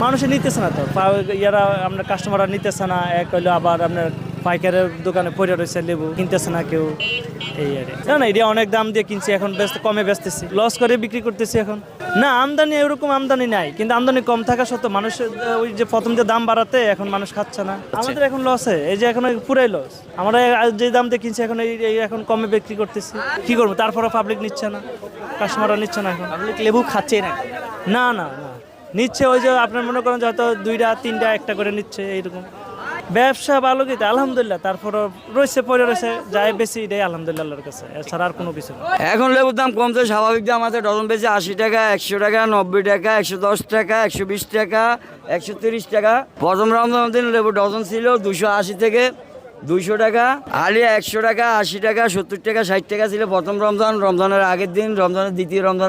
মানুষে নিতেছে না তো ইয়ারা আপনার কাস্টমাররা নিতেছে না। এক হইলো আবার আপনার পাইকারের দোকানে পড়ে রয়েছে লেবু, কিনতেছে না কেউ। এই আর না, এটা অনেক দাম দিয়ে কিনছি, এখন কমে বেচতেছি, লস করে বিক্রি করতেছি এখন। না, আমদানি এরকম আমদানি নাই, কিন্তু আমদানি কম থাকা সত্ত্বেও মানুষের ওই যে প্রথম যে দাম বাড়াতে এখন মানুষ খাচ্ছে না। আমাদের এখন লসে, এই যে এখন পুরাই লস। আমরা যে দাম দিয়ে কিনছি এখন এই এখন কমে বিক্রি করতেছি, কি করবো? তারপরে পাবলিক নিচ্ছে না, কাস্টমাররা নিচ্ছে না, এখন পাবলিক লেবু খাচ্ছে না। না না না নিচ্ছে, ওই যে আপনার মনে করেন যে হয়তো 2টা 3টা একটা করে নিচ্ছে এইরকম। ব্যবসা ভালো কিন্তু আলহামদুলিল্লাহ, তারপরও রয়েছে পরে রয়েছে, যাই বেশি এটাই আলহামদুলিল্লাহ আল্লাহর কাছে, এছাড়া আর কোনো কিছু না। এখন লেবুর দাম কমছে, স্বাভাবিক দাম আছে। ডজন বেশি 80 টাকা, 100 টাকা, 90 টাকা, 110 টাকা, 120 টাকা, 130 টাকা। প্রথম রমজান দিন লেবু ডজন ছিল 280 থেকে 200 টাকা, আলিয়া 100 টাকা, 80 টাকা, 70 টাকা, 60 টাকা ছিল প্রথম রমজানের আগের দিন, রমজানের দ্বিতীয় রমজান।